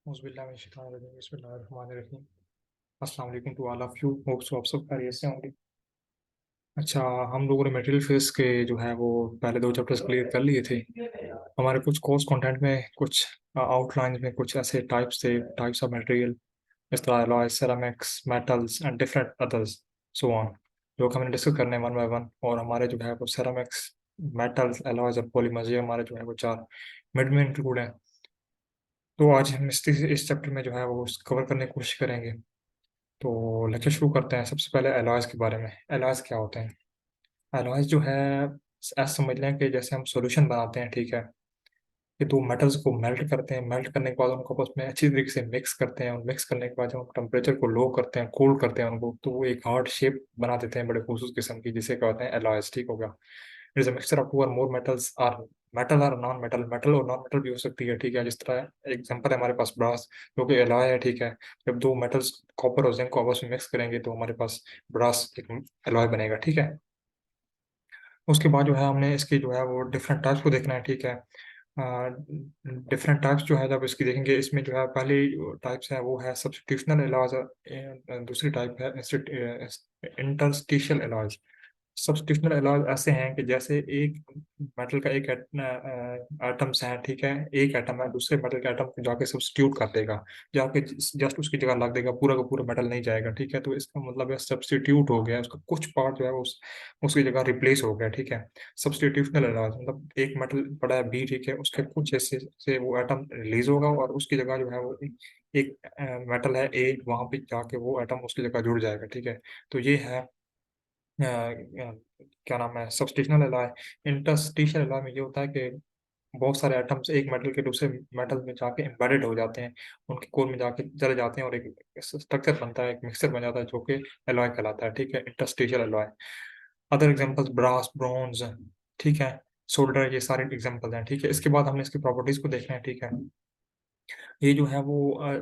बिस्मिल्लाहिर्रहमानिर्रहीम। अस्सलाम वालेकुम to all of you. Hope so आप सब खैरियत से होंगे। अच्छा, हम लोगों ने मटेरियल फिजिक्स के जो है वो पहले 2 चैप्टर्स क्लियर कर लिए थे। हमारे कुछ कोर्स कंटेंट में कुछ आउटलाइंस में कुछ ऐसे टाइप्स थे, टाइप्स ऑफ मटेरियल, इस तरह alloy, ceramics, metals and different others, so on, जो कि हमने डिस्कस करने हैं वन बाय वन। और हमारे जो है वो सेरामिक्स, मेटल्स, अलॉयज और पॉलीमर्स, ये हमारे जो है वो 4 मिड में इंक्लूड हैं। तो आज हम इस चैप्टर में जो है वो कवर करने की कोशिश करेंगे। तो लेक्चर शुरू करते हैं। सबसे पहले एलॉयज़ के बारे में। एलॉयज़ क्या होते हैं? एलॉयज़ जो है, ऐसा समझ लें कि जैसे हम सॉल्यूशन बनाते हैं, ठीक है? ये 2 मेटल्स को मेल्ट करते हैं, मेल्ट करने के बाद उनको आपस में अच्छी तरीके से मिक्स करते हैं, और मिक्स करने के बाद जब हम टेम्परेचर को लो करते हैं, कूल करते हैं उनको, तो वो एक हार्ड शेप बना देते हैं बड़े खूबसूरत किस्म की, जिसे कहते हैं एलॉयज़। ठीक हो गया? It is a mixture of 2 और मोर मेटल्स, आर मेटल और नॉन मेटल, मेटल और नॉन मेटल भी हो सकती है, ठीक है? जिस तरह एग्जांपल है हमारे पास ब्रास, जो कि एलॉय है, ठीक है? जब 2 मेटल्स कॉपर और जिंक को आपस में मिक्स करेंगे तो हमारे पास ब्रास एक एलॉय बनेगा, ठीक है? उसके बाद जो है हमने इसकी जो है वो डिफरेंट टाइप्स को देखना है, ठीक है? डिफरेंट टाइप्स जो है जब इसकी देखेंगे, इसमें जो है पहली टाइप्स है वो है सब्स्टिट्यूशनल एलॉयज़, दूसरी टाइप है इंटरस्टिशियल एलॉयज़। सब्स्टिट्यूशनल एलॉय ऐसे हैं कि जैसे एक मेटल का एक एटम्स है, ठीक है? एक एटम है, दूसरे मेटल के एटम को जाके सब्स्टिट्यूट कर देगा, जाके जस्ट उसकी जगह लग देगा, पूरा का पूरा मेटल नहीं जाएगा, ठीक है? तो इसका मतलब है सब्स्टिट्यूट हो गया, उसका कुछ पार्ट जो है उसकी जगह रिप्लेस हो गया, ठीक है? सब्स्टिट्यूशनल एलॉय मतलब एक मेटल पड़ा है बी, ठीक है? उसके कुछ हिस्से से वो एटम रिलीज होगा और उसकी जगह जो है वो एक मेटल है ए, वहां पे जाके वो एटम उसकी जगह जुड़ जाएगा, ठीक है? तो ये है क्या नाम है, सब्स्टिट्यूशनल एलॉय। इंटरस्टिशियल एलॉय में ये होता है कि बहुत सारे एटम्स एक मेटल के दूसरे मेटल में जाके एम्बेडेड हो जाते हैं, उनके कोर में जाके चले जाते हैं और एक स्ट्रक्चर बनता है, एक मिक्सचर बन जाता है, जो कि एलॉय कहलाता है, ठीक है? Interstitial alloy. Other examples brass, bronze, ठीक है, सोल्डर, ये सारे एग्जांपल हैं, ठीक है? इसके बाद हमने इसकी प्रॉपर्टीज को देखना है, ठीक है? ये जो है वो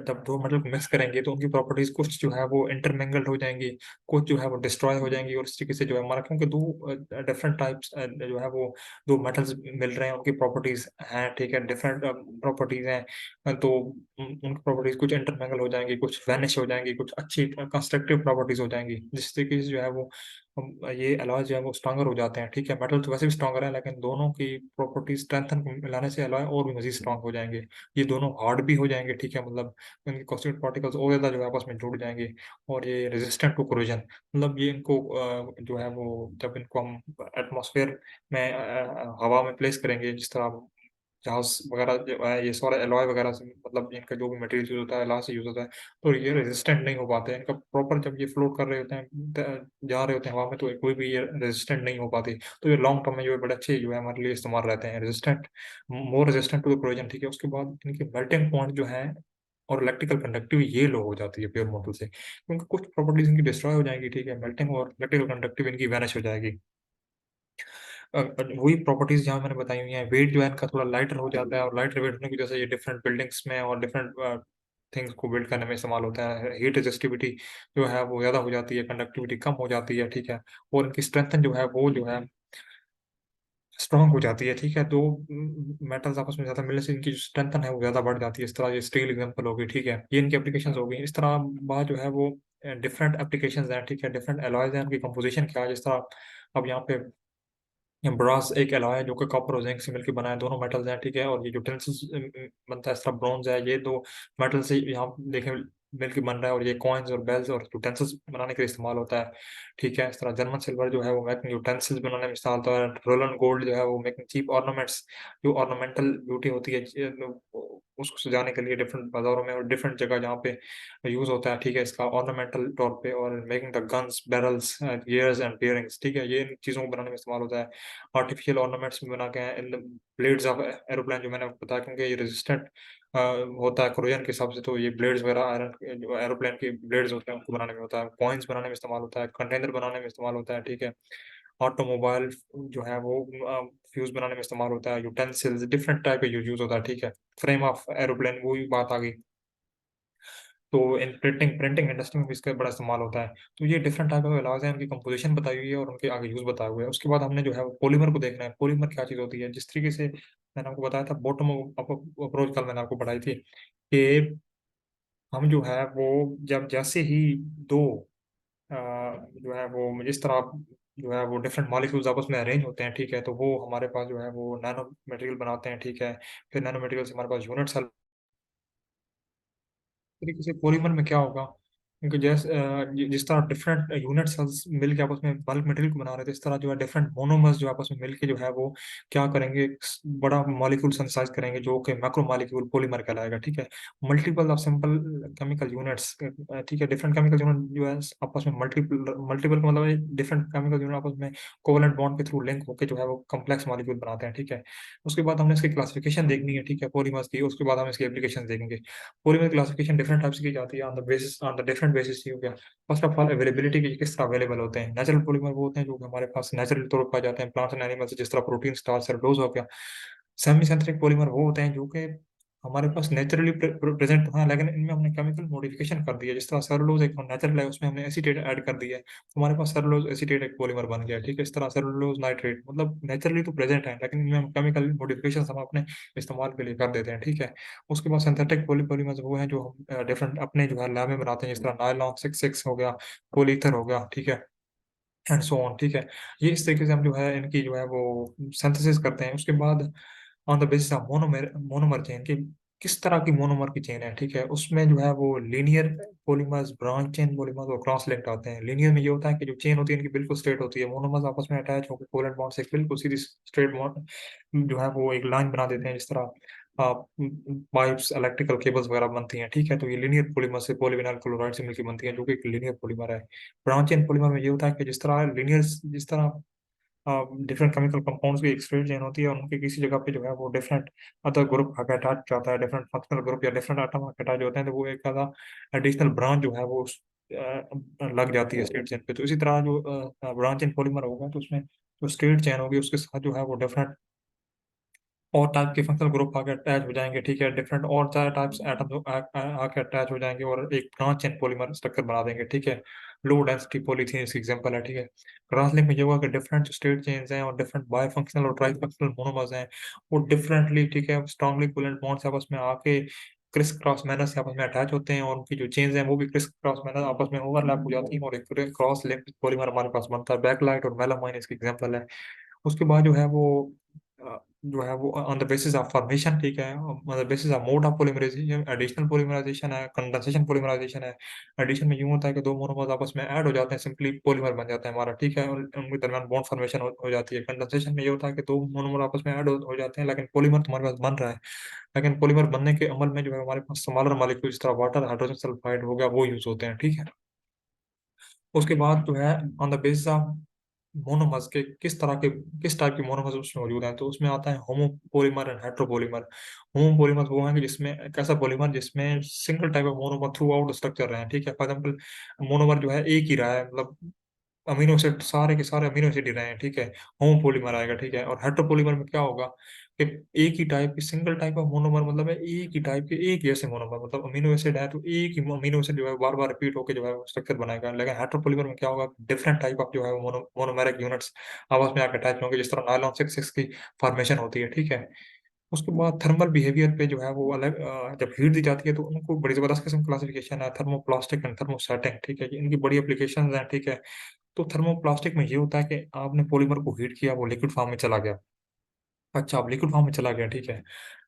जब 2 मेटल को मिक्स करेंगे तो उनकी प्रॉपर्टीज कुछ जो है वो इंटरमिंगल्ड हो जाएंगी, कुछ जो है वो डिस्ट्रॉय हो जाएंगी, और इस तरीके से जो है हमारा, क्योंकि 2 डिफरेंट टाइप्स जो है वो 2 मेटल्स मिल रहे हैं, उनकी प्रॉपर्टीज हैं, ठीक है? डिफरेंट प्रॉपर्टीज हैं। तो उनकी प्रॉपर्टीज कुछ इंटरमिंगल हो जाएंगी, कुछ वैनिश हो जाएंगी, कुछ अच्छी कंस्ट्रक्टिव प्रॉपर्टीज हो जाएंगी, जिस तरीके से जो है वो ये एलॉय जो है वो स्ट्रॉन्गर हो जाते हैं, ठीक है? मेटल तो वैसे भी स्ट्रॉन्गर है, लेकिन दोनों की प्रॉपर्टीज स्ट्रेंथन मिलाने से एलॉय और भी मजीद स्ट्रॉन्ग हो जाएंगे। ये दोनों हार्ड भी हो जाएंगे, ठीक है? मतलब इनके कॉन्स्टिट्यूएंट पार्टिकल्स और ज़्यादा जो है आपस में जुड़ जाएंगे, और ये रेजिस्टेंट टू कोरोजन, मतलब ये इनको जो है वो जब इनको हम एटमॉस्फेयर में हवा में प्लेस करेंगे, जिस तरह जहाज वगैरह जो है, ये सारे एलॉय वगैरह से, मतलब इनका जो भी मटेरियल यूज होता है, एलॉय से यूज होता है, तो ये रेजिस्टेंट नहीं हो पाते हैं। इनका प्रॉपर जब ये फ्लोट कर रहे होते हैं, जा रहे होते हैं हवा में, तो कोई भी ये रेजिस्टेंट नहीं हो पाती। तो ये लॉन्ग टर्म में जो है बड़े अच्छे जो है हमारे लिए इस्तेमाल रहते हैं, resistant, more resistant to the corrosion, ठीक है? उसके बाद इनकी मेल्टिंग पॉइंट जो है और इलेक्ट्रिकल कंडक्टिविटी ये लो हो जाती है प्योर मेटल से, क्योंकि कुछ प्रॉपर्टीज इनकी डिस्ट्रॉय हो जाएंगी, ठीक है? मेल्टिंग और इलेक्ट्रिकल कंडक्टिविटी इनकी वैनिश हो जाएगी। वही प्रॉपर्टीज जहाँ मैंने बताई हुई हैं, वेट जो है इनका थोड़ा लाइटर हो जाता है, और लाइटर वेट होने की वजह से ये डिफरेंट बिल्डिंग्स में और डिफरेंट थिंग्स को बिल्ड करने में इस्तेमाल होता है। हीट रेजिस्टिविटी जो है वो ज़्यादा हो जाती है, कंडक्टिविटी कम हो जाती है, ठीक है? और इनकी स्ट्रेंथ जो है वो जो है स्ट्रांग हो जाती है, ठीक है? दो मेटल्स आपस में ज़्यादा मिलने से इनकी जो स्ट्रेंथन है वो ज़्यादा बढ़ जाती है। इस तरह ये स्टील एग्जांपल हो गई, ठीक है? ये इनकी एप्लीकेशंस हो गई। इस तरह बात जो है वो डिफरेंट एप्लीकेशंस हैं, ठीक है? डिफरेंट एलॉयज हैं, उनकी कंपोजिशन क्या है, जिस तरह अब यहाँ पे ब्रास एक एलॉय है जो कि कॉपर और जिंक से मिलकर बना है, दोनों मेटल्स हैं, ठीक है? और ये यूटेंसिल्स बनता है, इस तरह ब्रॉन्ज है, ये दो मेटल से यहाँ देखें मिलकर बन रहा है, और ये कॉइन्स और बेल्स और यूटेंसिल्स बनाने के लिए इस्तेमाल होता है, ठीक है? इस तरह जर्मन सिल्वर जो है वो मेकिंग यूटेंसिल्स बनाने में इस्तेमाल होता है। रोलन गोल्ड जो है वो मेकिंग चीप ऑर्नामेंट्स, जो ऑर्नामेंटल ब्यूटी होती है, उसको सजाने के लिए डिफरेंट बाजारों में और डिफरेंट जगह जहाँ पे यूज होता है, ठीक है? इसका ऑर्नामेंटल तौर पे, और making the guns, barrels, gears and bearings, ठीक है? ये इन चीज़ों को बनाने में इस्तेमाल होता है। आर्टिफिशियल ऑर्नामेंट्स भी बना के हैं इन ब्लेड्स ऑफ एरोप्लेन, जो मैंने आपको बताया, क्योंकि ये रेजिस्टेंट होता है कोरोजन के हिसाब से, तो ये ब्लेड्स वगैरह आयरन जो एरोप्लेन के ब्लेड्स होते हैं उनको बनाने में होता है। कॉइन्स बनाने में इस्तेमाल होता है, कंटेनर बनाने में इस्तेमाल होता है, ठीक है? ऑटोमोबाइल जो है वो फ्यूज बनाने में इस्तेमाल होता है। यूटेंसिल्स डिफरेंट टाइप का यूज होता है, ठीक है? फ्रेम ऑफ एरोप्लेन, वो भी बात आ गई। तो इन प्रिंटिंग प्रिंटिंग इंडस्ट्री में भी इसका बड़ा इस्तेमाल होता है। तो ये डिफरेंट टाइप ऑफ एलॉयज़ हैं, उनकी कंपोजिशन बताई हुई है और उनके आगे यूज़ बताया हुआ है। उसके बाद हमने जो है वो पॉलीमर को देखना है। पॉलीमर क्या चीज़ होती है? जिस तरीके से मैंने आपको बताया था बॉटम अप अप्रोच, कल मैंने आपको पढ़ाई थी कि हम जो है वो जब जैसे ही दो अ, जो है वो जिस तरह जो है वो डिफरेंट मॉलिक्यूल्स आपस में अरेंज होते हैं, ठीक है, तो वो हमारे पास जो है वो नैनो मटेरियल बनाते हैं, ठीक है। फिर नैनो मटेरियल से हमारे पास यूनिट सेल तरीके से पॉलीमर में क्या होगा, क्योंकि जिस तरह डिफरेंट यूनिट सेल्स मिलके आपस में बल्क मटेरियल को बना रहे थे, इस तरह जो है डिफरेंट मोनोमर्स जो आपस में मिलके जो है वो क्या करेंगे, एक बड़ा मॉलिक्यूल सिंथेसाइज करेंगे जो कि मैक्रो मॉलिक्यूल पॉलीमर कहलाएगा, ठीक है। Multiple of simple chemical units, ठीक है, डिफरेंट केमिकल यूनिट जो है आपस में मल्टीपल मल्टीपल का मतलब डिफरेंट केमिकल यूनिट आपस में कोवलेंट बॉन्ड के थ्रू लिंक होकर जो है वो कम्प्लेक्स मॉलिक्यूल बनाते हैं, ठीक है। उसके बाद हमने इसकी क्लासिफिकेशन देखनी है, ठीक है, पॉलीमर्स की। उसके बाद हम इसकी एप्लीकेशन देखेंगे। पॉलीमर क्लासिफिकेशन डिफरेंट टाइप्स की जाती है on the basis on the different basis हो गया। फर्स्ट ऑफ ऑल अवेलेबिलिटी की, किस तरह अवेलेबल होते हैं। नेचुरल पॉलीमर वो होते हैं जो कि हमारे पास नेचुरल तौर पर पाए जाते हैं प्लांट्स एंड एनिमल्स, जिस तरह प्रोटीन, स्टार्च, सेलुलोज हो गया। सेमी सिंथेटिक पॉलीमर वो होते हैं जो कि हमारे पास नेचुरली प्रेजेंट है, लेकिन इनमें हमने केमिकल मॉडिफिकेशन कर दिया। जिस तरह सेलुलोज एक नेचुरल है, उसमें हमने एसीटेट ऐड कर दिया है, तो हमारे पास सेलुलोज एसीटेट एक पॉलीमर बन गया, ठीक है। इस तरह सेलुलोज नाइट्रेट मतलब नेचुरली तो प्रेजेंट है, लेकिन इनमें हम केमिकल मॉडिफिकेशन हम अपने इस्तेमाल के लिए कर देते हैं, ठीक है। उसके बाद सिंथेटिक पॉलीमर्स वो हैं जो हम डिफरेंट अपने जो है लैब में बनाते हैं, जिस तरह नायलॉन 6 हो गया, पॉलीथर हो गया, ठीक है, एंड सो ऑन, ठीक है। ये इस तरीके से हम जो है इनकी जो है वो सिंथेसिस करते हैं। उसके बाद on the basis of monomer monomer chain की, किस तरह की मोनोमर की चेन है, ठीक है, उसमें जो है वो linear polymers, branch chain polymers और क्रॉस लिंक्ड आते हैं। लीनियर में ये होता है कि जो चेन होती है इनकी बिल्कुल स्ट्रेट होती है, मोनोमर्स आपस में अटैच होकर कोवलेंट बॉन्ड से एक बिल्कुल सीधी स्ट्रेट बॉन्ड जो है वो एक लाइन बना देते हैं, जिस तरह पाइप्स, इलेक्ट्रिकल केबल्स वगैरह बनती हैं, ठीक है। तो ये लीनियर पॉलीमर से पॉलीविनाइल क्लोराइड से मिलकर बनती है, जो कि एक लीनियर पॉलीमर है। ब्रांच चेन पॉलीमर में ये होता है कि जिस तरह डिफरेंट केमिकल कंपाउंड्स की एक स्ट्रेट चेन होती है, और उनके किसी जगह पे जो है वो डिफरेंट अदर ग्रुप आके अटैच जाता है, डिफरेंट फंक्शनल ग्रुप या डिफरेंट आटम आके अटैच होते हैं, तो वो एक आधा एडिशनल ब्रांच जो है वो लग जाती है स्ट्रेट चेन पे। तो इसी तरह जो ब्रांच इन पॉलीमर होगा, तो उसमें जो स्ट्रेट चेन होगी उसके साथ जो है वो डिफरेंट और टाइप के फंक्शनल ग्रुप आके अटैच हो जाएंगे, ठीक है। डिफरेंट और चार टाइप्स एटम आके अटैच हो जाएंगे और एक ब्रांच चेन पॉलीमर स्ट्रक्चर बना देंगे, ठीक है। लो डेंसिटी पॉलीथीन इसका एग्जांपल है, ठीक है। क्रॉस लिंक में ये हुआ कि डिफरेंट स्टेट चेन्स हैं और डिफरेंट बाय फंक्शनल और ट्राई फंक्शनल मोनोमर्स हैं, वो डिफरेंटली, ठीक है, स्ट्रांगली कोवेलेंट बॉन्ड्स आपस में आके क्रिस क्रॉस मैनर से आपस में अटैच होते हैं, और उनकी जो चेन्स हैं वो भी क्रिस क्रॉस मैनर आपस में ओवरलैप हो जाती हैं, और एक क्रॉस लिंक पॉलीमर हमारे पास बनता है। बैकलाइट और मेलामाइन इसके एग्जांपल है। उसके बाद जो है वो on the basis of formation, ठीक है, on the basis of mode of polymerisation, additional polymerisation है, कंडेंसेशन पॉलीमराइजेशन है। एडिशन में यूं होता है कि दो मोनोमर्स आपस में ऐड हो जाते हैं, सिंपली पॉलीमर बन जाता है हमारा, ठीक है, और उनके दरमियान बॉन्ड फॉर्मेशन हो जाती है। कंडेंसेशन में ये होता है कि दो मोनोमर आपस में ऐड हो जाते हैं, लेकिन पॉलीमर तुम्हारे पास बन रहा है, लेकिन पॉलीमर बनने के अमल में जो है हमारे पास स्मॉलर मॉलिक्यूल जिस तरह वाटर, हाइड्रोजन सल्फाइड हो गया, वो यूज होते हैं, ठीक है। उसके बाद जो है on the basis of monomers के किस टाइप के मोनोमर्स उसमें मौजूद हैं, तो उसमें आता है होमोपॉलीमर एंड हेट्रोपॉलीमर। होमोपॉलीमर वो हैं कि जिसमें एक ऐसा पॉलीमर जिसमें single type of monomer through out structure रहे हैं, ठीक है। फॉर एग्जाम्पल मोनोमर जो है एक ही रहा है, मतलब अमीनो एसिड सारे के सारे अमीनो एसिड ही रहे हैं, ठीक है, होमोपॉलीमर आएगा, ठीक है। और हेट्रोपॉलीमर में क्या होगा कि एक ही टाइप की सिंगल टाइप ऑफ मोनोमर, मतलब है एक ही टाइप के एक जैसे मोनोमर, मतलब अमीनो एसिड है तो एक ही अमीनो एसिड जो है बार बार रिपीट होकर जो है स्ट्रक्चर बनाएगा। लेकिन हेट्रोपॉलीमर में क्या होगा, डिफरेंट टाइप ऑफ जो है मोनोमेरिक यूनिट्स आपस में आकर अटैच होंगे, जिस तरह नायलॉन 6 की फॉर्मेशन होती है, ठीक है। उसके बाद थर्मल बिहेवियर पे जो है वो अलग जब हीट दी जाती है तो उनको बड़ी जबरदस्त किस्म क्लासिफिकेशन है, थर्मोप्लास्टिक एंड थर्मोसेटिंग, ठीक है, इनकी बड़ी एप्लीकेशन हैं, ठीक है। तो थर्मोप्लास्टिक में ये होता है कि आपने पॉलीमर को हीट किया, वो लिक्विड फॉर्म में चला गया। अच्छा, अब लिक्विड फॉर्म में चला गया, ठीक है।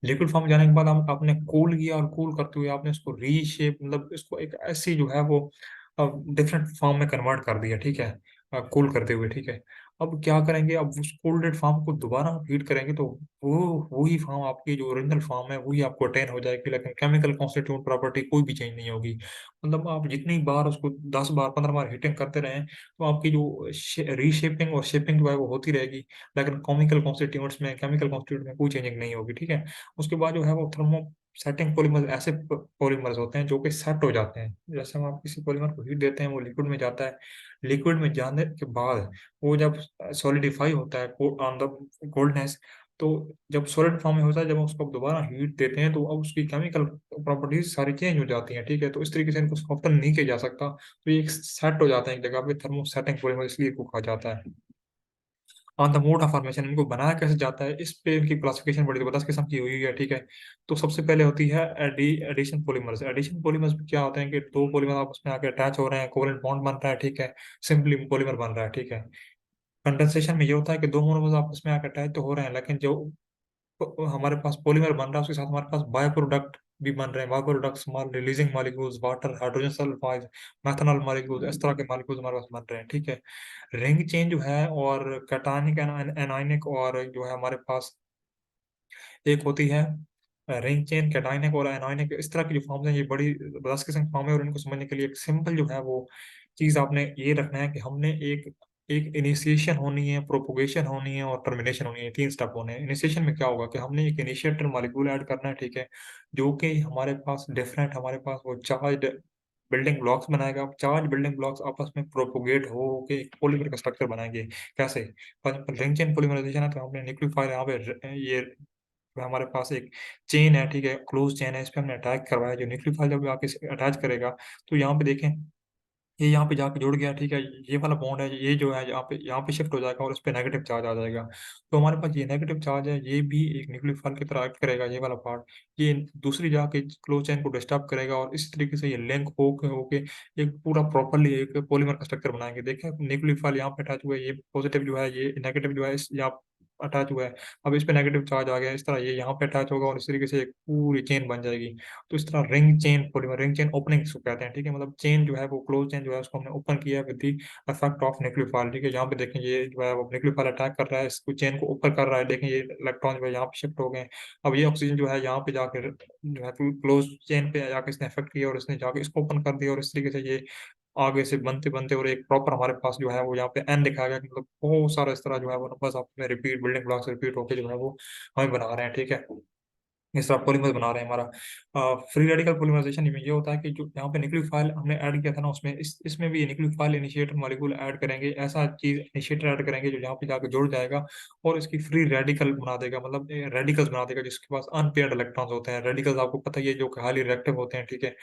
लिक्विड फॉर्म में जाने के बाद आपने कूल किया, और कूल करते हुए आपने उसको रीशेप, मतलब इसको एक ऐसी जो है वो डिफरेंट फॉर्म में कन्वर्ट कर दिया, ठीक है, कूल करते हुए, ठीक है। अब क्या करेंगे, अब उस कोल्डेड फॉर्म को दोबारा आप हीट करेंगे तो वो वही फॉर्म, आपकी जो ओरिजिनल फॉर्म है वही आपको अटेन हो जाएगी, लेकिन केमिकल कॉन्स्टिट्यूंट प्रॉपर्टी कोई भी चेंज नहीं होगी। मतलब आप जितनी बार उसको 10 बार 15 बार हीटिंग करते रहें, तो आपकी जो रीशेपिंग और शेपिंग जो है वो होती रहेगी, लेकिन केमिकल कॉन्स्टिट्यूट में कोई चेंजिंग नहीं होगी, ठीक है। उसके बाद जो है वो थर्मो सेटिंग पॉलीमर, ऐसे पॉलीमर्स होते हैं जो कि सेट हो जाते हैं। जैसे हम आप किसी पॉलीमर को हीट देते हैं, वो लिक्विड में जाता है, लिक्विड में जाने के बाद वो जब सॉलिडिफाई होता है ऑन द कोल्डनेस, तो जब सॉलिड फॉर्म में होता है, जब हम उसको दोबारा हीट देते हैं तो अब उसकी केमिकल प्रॉपर्टीज सारी चेंज हो जाती हैं, ठीक है। तो इस तरीके से इनको सॉफ्टन नहीं किया जा सकता, तो ये सेट हो जाता है एक जगह पे, थर्मोसेटिंग पॉलीमर इसलिए को कहा जाता है। On the mode of formation इनको बनाया कैसे जाता है, इस पे इनकी क्लासिफिकेशन बड़ी जबरदस्त किस्म की हुई है, ठीक है। तो सबसे पहले होती है एडिशन पॉलीमर्स। एडिशन पॉलीमर्स में क्या होते हैं कि दो पॉलीमर आपस में आके अटैच हो रहे हैं, कोवेलेंट बॉन्ड बन रहा है, ठीक है, सिंपली पॉलीमर बन रहा है, ठीक है। कंडेंसेशन में ये होता है कि दो मोनोमर्स आपस में आके अटैच तो हो रहे हैं, लेकिन जो हमारे पास पॉलीमर बन रहा है उसके साथ हमारे पास बायो प्रोडक्ट भी बन रहे हैं। Bio products releasing molecules, water, hydrogen sulphide, methanol molecules, इस तरह के मॉलिक्यूल्स हमारे पास बन रहे हैं, ठीक है। रिंग चेन जो है और कैटायनिक एनायनिक और जो है हमारे पास एक होती है रिंग चेन, कैटायनिक और एनायनिक, इस तरह की जो फॉर्म्स हैं ये बड़ी 10 किस्म की फॉर्म है। और इनको समझने के लिए एक सिंपल जो है वो चीज़ आपने ये रखना है कि हमने एक एक इनिशिएशन होनी है, प्रोपोगेशन होनी है और टर्मिनेशन होनी है, 3 स्टेप होने हैं। इनिशिएशन में क्या होगा कि हमने एक इनिशिएटर मॉलिक्यूल ऐड करना है, ठीक है, जो कि हमारे पास डिफरेंट, हमारे पास वो चार्ज बिल्डिंग ब्लॉक्स बनाएगा। चार्ज बिल्डिंग ब्लॉक्स आपस में प्रोपोगेट हो के एक पॉलीमर का स्ट्रक्चर बनाएंगे। कैसे? रिंग चेन पॉलीमराइजेशन है तो हमने न्यूक्लियोफाइल यहाँ पे ये हमारे पास एक चेन है, ठीक है, क्लोज चेन है, इस पे हमने अटैच करवाया। जो न्यूक्लियोफाइल जब आके अटैच करेगा तो यहाँ पे देखें ये यहाँ पे जाके जुड़ गया, ठीक है। ये वाला बॉन्ड है, ये जो है यहाँ पे शिफ्ट हो जाएगा और उस पे नेगेटिव चार्ज आ जाएगा। तो हमारे पास ये नेगेटिव चार्ज है, ये भी एक न्यूक्लियोफाइल की तरह एक्ट करेगा, ये वाला पार्ट। ये दूसरी जाके क्लोज चेन को डिस्टर्ब करेगा और इस तरीके से ये लिंक होके होके एक पूरा प्रॉपरली एक पॉलीमर का स्ट्रक्चर बनाएंगे। देखें न्यूक्लियोफाइल यहाँ पे अटैच हुआ है, ये पॉजिटिव जो है, ये नेगेटिव जो है इस यहाँ अटैच हुआ है। अब इस पे नेगेटिव चार्ज आ गया, इस तरह ये यहाँ पे अटैच होगा और इस तरीके से एक पूरी चेन बन जाएगी। तो इस तरह ring chain polymer, ring chain opening इसको कहते हैं, ठीक है। मतलब चेन जो है वो क्लोज चेन जो है उसको हमने ओपन किया with the effect of nucleophile, ठीक है। यहाँ पे देखें ये जो है वो न्यूक्लियोफाइल अटैक कर रहा है, इसको चेन को ऊपर कर रहा है, देखें ये इलेक्ट्रॉन जो है यहाँ पे शिफ्ट हो गए। अब ये ऑक्सीजन जो है यहाँ पे जाकर जो है क्लोज चेन पे जाकर इसने इफेक्ट किया और इसने जाकर इसको ओपन कर दिया और इस तरीके से ये आगे से बनते बनते और एक प्रॉपर हमारे पास जो है वो यहाँ पे एन दिखाया गया कि मतलब बहुत सारा इस तरह जो है वो नंबर्स आपस में रिपीट, बिल्डिंग ब्लॉक्स रिपीट होकर जो है वो हमें बना रहे हैं, ठीक है। इस तरह पॉलीमर बना रहे हैं हमारा। फ्री रेडिकल पॉलीमराइजेशन में ये होता है कि जो यहाँ पे न्यूक्लियोफाइल हमने ऐड किया था ना उसमें इसमें भी न्यूक्लियोफाइल इनिशिएटर मॉलिक्यूल ऐड करेंगे, ऐसा चीज इनिशिएटर ऐड करेंगे जो यहाँ पे जाकर जुड़ जाएगा और इसकी फ्री रेडिकल बना देगा, मतलब रेडिकल्स बना देगा जिसके पास अनपेयर्ड इलेक्ट्रॉन्स होते हैं। रेडिकल्स आपको पता ही है जो कि हाईली रिएक्टिव होते हैं, ठीक है।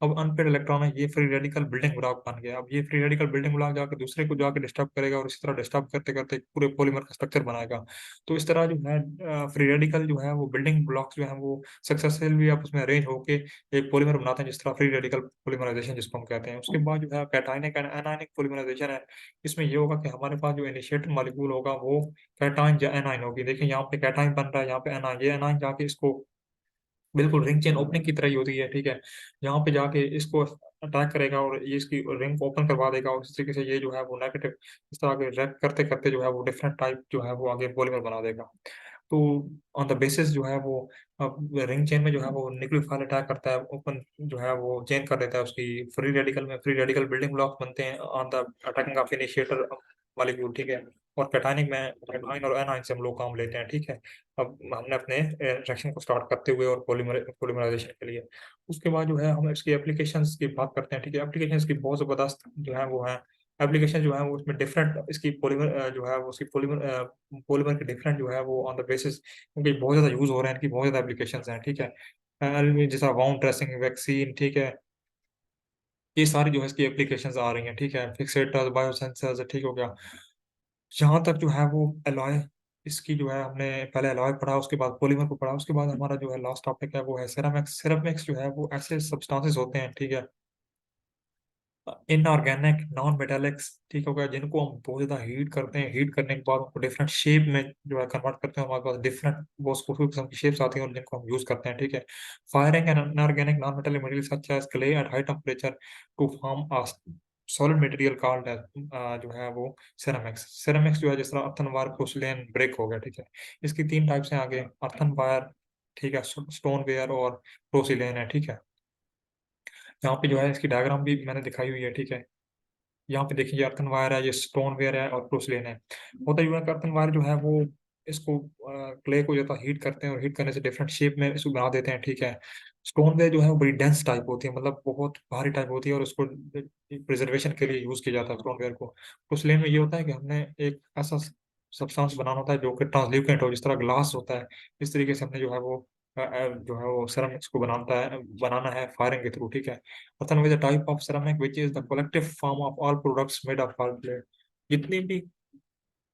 अब अनपेयर्ड इलेक्ट्रॉन है, ये फ्री रेडिकल बिल्डिंग ब्लॉक बन गया। अब ये फ्री रेडिकल बिल्डिंग ब्लॉक जाकर दूसरे को जाकर डिस्टर्ब करेगा और इसी तरह डिस्टर्ब करते करते पूरे पॉलीमर का स्ट्रक्चर बनाएगा। तो इस तरह जो है फ्री रेडिकल जो है वो बिल्डिंग ब्लॉक्स जो है वो सक्सेसफुल भी आपस में अरेंज होके एक पॉलीमर बनाते हैं, जिस तरह फ्री रेडिकल पॉलीमराइजेशन जिसको हम कहते हैं। उसके बाद जो है कैटायनिक एंड एनायनिक पॉलीमराइजेशन है। इसमें ये होगा कि हमारे पास जो इनिशिएटर मॉलिक्यूल होगा वो कैटायन या एनायन होगी। देखिए यहाँ पे कैटायन बन रहा है, यहाँ पे एनायन, ये एनायन जाके इसको बिल्कुल रिंग चेन ओपनिंग की तरह ही होती है, ठीक है। यहाँ पे जाके इसको अटैक करेगा और ये इसकी रिंग को ओपन करवा देगा और इस तरीके से ये जो है वो नेगेटिव इस तरह के रैप करते करते जो है वो डिफरेंट टाइप जो है वो आगे पॉलीमर बना देगा। तो ऑन द बेसिस जो है वो रिंग चेन में जो है वो न्यूक्लियोफाइल अटैक करता है, ओपन जो है वो चेन कर देता है उसकी। फ्री रेडिकल में फ्री रेडिकल बिल्डिंग ब्लॉक्स बनते हैं on the attacking of initiator molecule, ठीक है। और कैटायनिक में एनाइन और एनाइन से हम लोग काम लेते हैं, ठीक है। अब हमने अपने रिएक्शन को स्टार्ट करते हुए और पॉलीमराइजेशन के लिए उसके बाद जो है हम इसकी एप्लीकेशंस की बात करते हैं, ठीक है। एप्लीकेशंस की बहुत ज़बरदस्त जो है वो है। एप्लीकेशन जो है वो उसमें डिफरेंट इसकी पॉलीमर जो है वो उसकी पॉलीमर पॉलीमर के डिफरेंट जो है वो ऑन द बेसिस क्योंकि बहुत ज़्यादा यूज़ हो रहे हैं, इनकी बहुत ज़्यादा एप्लीकेशंस हैं, ठीक है। जैसा वाउंड ड्रेसिंग, वैक्सीन, ठीक है, ये सारी जो है इसकी एप्लीकेशंस आ रही हैं, ठीक है। फिक्सेटर्स, बायोसेंसर्स, ठीक हो गया। जहाँ तक जो है वो एलॉय इसकी जो है हमने पहले एलॉय पढ़ा, उसके बाद पॉलीमर को पढ़ा, उसके बाद हमारा जो है लास्ट टॉपिक है वो है सेरामिक्स। सेरामिक्स जो है वो ऐसे सब्सटेंसेस होते हैं, ठीक है, इनऑर्गेनिक नॉन मेटालिक्स, ठीक हो गया, जिनको हम बहुत ज्यादा हीट करते हैं। हीट करने के बाद उनको डिफरेंट शेप में जो है कन्वर्ट करते हैं, हमारे पास डिफरेंट बहुत खूबसूरत किस्म की शेप्स आती हैं और जिनको हम यूज करते हैं, ठीक है। Firing an inorganic non metallic material such as clay at high temperature to form a solid material called जो है वो सेरामिक्स। सेरामिक्स जो है जिस तरह अर्थनवायर, पोर्सिलेन, ब्रिक हो गया, ठीक है। इसकी 3 टाइप्स हैं आगे, अर्थनवायर, ठीक है, स्टोन वेयर और पोर्सिलेन है, ठीक है। यहाँ पे जो है इसकी डायग्राम भी मैंने दिखाई हुई है, ठीक है। यहाँ पे देखिए ये अर्थनवायर है, ये स्टोन वेयर है और पोर्सिलेन है। होता यूं है कि अर्थनवायर जो है वो इसको क्ले को जो है हीट करते हैं और हीट करने से डिफरेंट शेप में इसको बना देते हैं, ठीक है। स्टोन वेयर जो है वो बड़ी डेंस टाइप होती है, मतलब बहुत भारी टाइप होती है और उसको प्रिजर्वेशन के लिए यूज किया जाता है स्टोन वेयर को। पोर्सिलेन में ये होता है कि हमने एक ऐसा सब्सटेंस बनाना होता है जो कि ट्रांसल्यूसेंट हो, जिस तरह ग्लास होता है, इस तरीके से हमने जो है वो जो है वो सेरामिक्स को बनाना है फायरिंग के थ्रू, ठीक है। Earthen is a type of ceramic which is the collective form of all products made of hard clay. जितनी भी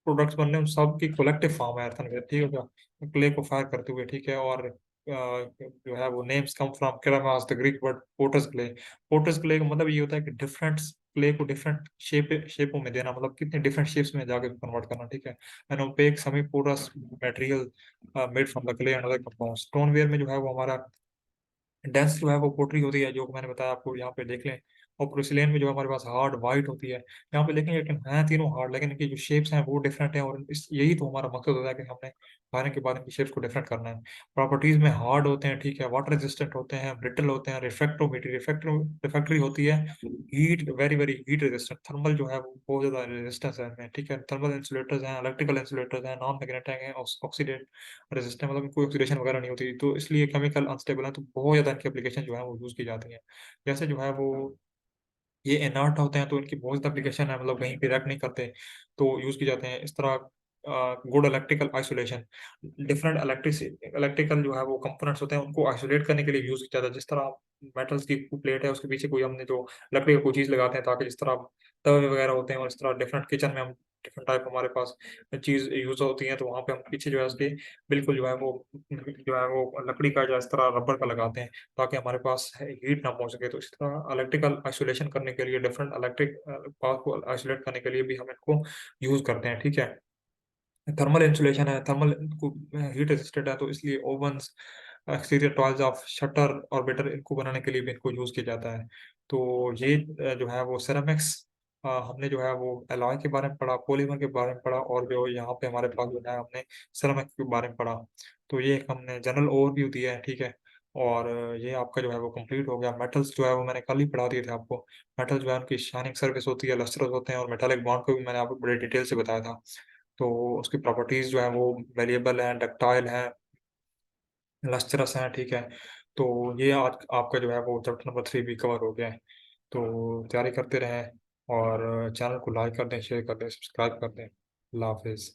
प्रोडक्ट्स बनने उन सब की कलेक्टिव फॉर्म है अर्थन, ठीक है क्या? क्ले को फायर करते हुए, ठीक है? और जो है वो names come from keramos the Greek word potters clay. Potters clay का मतलब ये होता है कि डिफरेंट क्ले को डिफरेंट शेपों में देना, मतलब कितने डिफरेंट शेप्स में जाके कन्वर्ट करना, ठीक है? An opaque semi porous material made from the clay and other compounds. Stoneware में जो है वो हमारा डेंस जो है वो पोटरी होती है, जो कि मैंने बताया आपको, यहाँ पे देख लें। और पोर्सिलेन में जो हमारे पास हार्ड वाइट होती है, यहाँ पे देखेंगे लेकिन हैं तीनों हार्ड, लेकिन इनकी जो शेप्स हैं वो डिफरेंट है, और यही तो हमारा मकसद होता है कि हमने खाने के बाद इनकी शेप्स को डिफरेंट करना है। प्रॉपर्टीज में हार्ड होते हैं, ठीक है, वाटर रेजिस्टेंट होते हैं, ब्रिटल होते हैं, रिफ्रैक्टोमीटर रिफ्रैक्टरी होती है, heat very very heat resistant, thermal जो है वो बहुत ज्यादा रेजिस्टेंस है इनमें, ठीक है। थर्मल इंसुलेटर्स हैं, इलेक्ट्रिकल इंसुलेटर्स हैं, नॉन मैग्नेटिक हैं, ऑक्सीडेंट रेजिस्टेंट, मतलब कोई ऑक्सीडेशन वगैरह नहीं होती, तो इसलिए केमिकल अनस्टेबल है, तो बहुत ज़्यादा इनकी एप्लीकेशन जो है वो यूज़ की जाती है। जैसे जो है वो ये इनर्ट होते हैं, तो इनकी बहुत ज़्यादा एप्लीकेशन है, मतलब कहीं पे रिएक्ट नहीं करते, तो यूज़ की जाते हैं। इस तरह good electrical isolation, different electrical जो है वो कंपोनेंट्स होते हैं, उनको आइसोलेट करने के लिए यूज़ किया जाता है। जिस तरह मेटल्स की प्लेट है, उसके पीछे कोई हमने जो लकड़ी का कोई चीज़ लगाते हैं, ताकि जिस तरह तवे वगैरह होते हैं, और इस तरह डिफरेंट किचन में हम डिफरेंट टाइप हमारे पास चीज़ यूज़ होती है, तो वहाँ पे हम पीछे जो है उसके बिल्कुल जो है वो लकड़ी का जो है इस तरह रबर का लगाते हैं, ताकि हमारे पास हीट ना पहुंच सके। तो इस तरह इलेक्ट्रिकल आइसोलेशन करने के लिए, डिफरेंट इलेक्ट्रिक पाथ को आइसोलेट करने के लिए भी हम इनको यूज करते हैं, ठीक है। थर्मल इंसुलेशन है, थर्मल हीट रेजिस्टेंट है, तो इसलिए ovens, exterior toys of shutter और बेटर, इनको बनाने के लिए भी इनको यूज किया जाता है। तो ये जो है वो सेरामिक्स, हमने जो है वो एलॉय के बारे में पढ़ा, पॉलीमर के बारे में पढ़ा, और जो यहाँ पे हमारे पास जो है हमने सेरामिक्स के बारे में पढ़ा। तो ये एक हमने जनरल ओवरव्यू दिया है, ठीक है। और ये आपका जो है वो कंप्लीट हो गया। मेटल्स जो है वो मैंने कल ही पढ़ा दिए थे आपको। मेटल जो है उनकी शाइनिंग सर्फेस होती है, लस्टरस होते हैं, और मेटालिक बॉन्ड को भी मैंने आपको बड़े डिटेल से बताया था। तो उसकी प्रॉपर्टीज जो है वो वेरिएबल हैं, डक्टाइल हैं, लस्टरस हैं, ठीक है। तो ये आज आपका जो है वो चैप्टर नंबर 3 भी कवर हो गया है। तो तैयारी करते रहें, और चैनल को लाइक कर दें, शेयर कर दें, सब्सक्राइब कर दें। अल्लाह हाफिज़।